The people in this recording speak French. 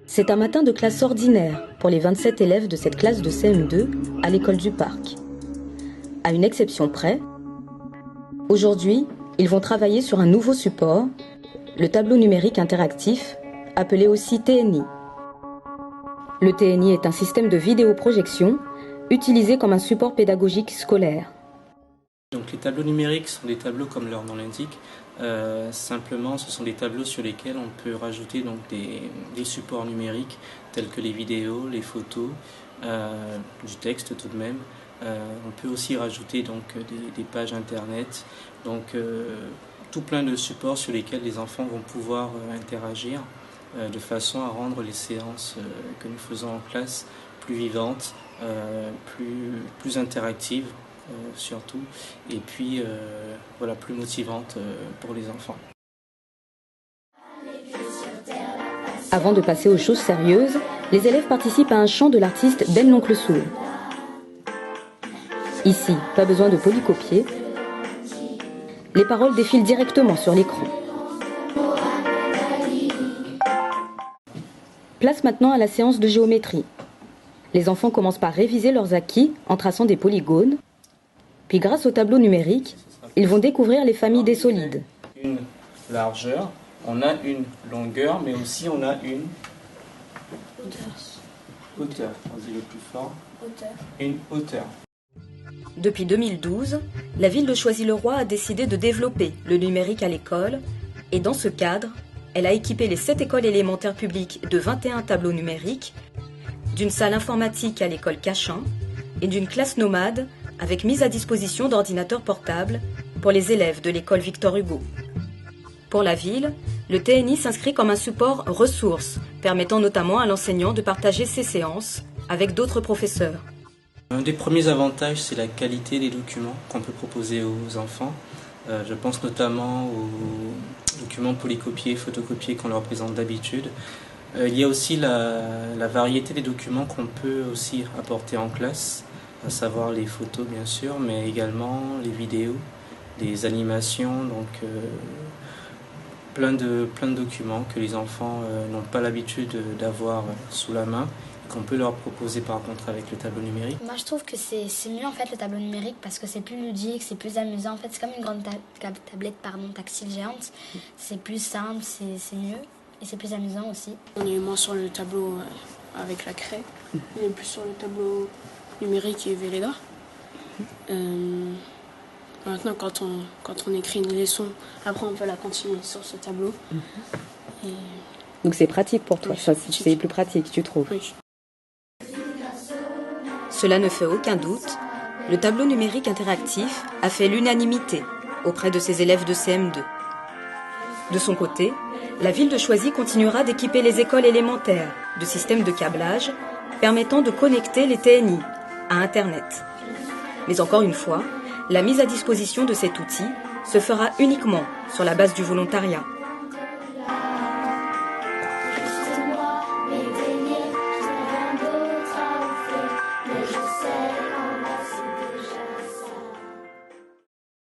C'est un matin de classe ordinaire pour les 27 élèves de cette classe de CM2 à l'école du Parc. À une exception près, aujourd'hui, ils vont travailler sur un nouveau support, le tableau numérique interactif, appelé aussi TNI. Le TNI est un système de vidéoprojection utilisé comme un support pédagogique scolaire. Donc les tableaux numériques sont des tableaux comme leur nom l'indique. Simplement, ce sont des tableaux sur lesquels on peut rajouter donc des supports numériques tels que les vidéos, les photos, du texte tout de même. On peut aussi rajouter donc des pages internet, donc tout plein de supports sur lesquels les enfants vont pouvoir interagir de façon à rendre les séances que nous faisons en classe plus vivantes, plus interactives. Surtout, et puis voilà, plus motivante pour les enfants. Avant de passer aux choses sérieuses, les élèves participent à un chant de l'artiste Ben l'Oncle Soul. Ici, pas besoin de polycopier. Les paroles défilent directement sur l'écran. Place maintenant à la séance de géométrie. Les enfants commencent par réviser leurs acquis en traçant des polygones. Puis grâce au tableau numérique, ils vont découvrir les familles des solides. Une largeur, on a une longueur, mais aussi on a une hauteur. On dit le plus fort. Une hauteur. Depuis 2012, la ville de Choisy-le-Roi a décidé de développer le numérique à l'école. Et dans ce cadre, elle a équipé les 7 écoles élémentaires publiques de 21 tableaux numériques, d'une salle informatique à l'école Cachin et d'une classe nomade avec mise à disposition d'ordinateurs portables pour les élèves de l'école Victor Hugo. Pour la ville, le TNI s'inscrit comme un support ressource, permettant notamment à l'enseignant de partager ses séances avec d'autres professeurs. Un des premiers avantages, c'est la qualité des documents qu'on peut proposer aux enfants. Je pense notamment aux documents polycopiés, photocopiés qu'on leur présente d'habitude. Il y a aussi la variété des documents qu'on peut aussi apporter en classe, à savoir les photos bien sûr, mais également les vidéos, des animations, donc plein de documents que les enfants n'ont pas l'habitude d'avoir sous la main, qu'on peut leur proposer par contre avec le tableau numérique. Moi je trouve que c'est mieux en fait le tableau numérique parce que c'est plus ludique, c'est plus amusant. En fait c'est comme une grande tablette tactile géante, c'est plus simple, c'est mieux et c'est plus amusant aussi. On est moins sur le tableau avec la craie, on est plus sur le tableau numérique et Velleda. Maintenant quand on écrit une leçon, après on peut la continuer sur ce tableau. Et... Donc c'est pratique pour toi, oui, c'est plus pratique tu trouves? Oui. Cela ne fait aucun doute, le tableau numérique interactif a fait l'unanimité auprès de ses élèves de CM2. De son côté, la ville de Choisy continuera d'équiper les écoles élémentaires de systèmes de câblage permettant de connecter les TNI à Internet. Mais encore une fois, la mise à disposition de cet outil se fera uniquement sur la base du volontariat.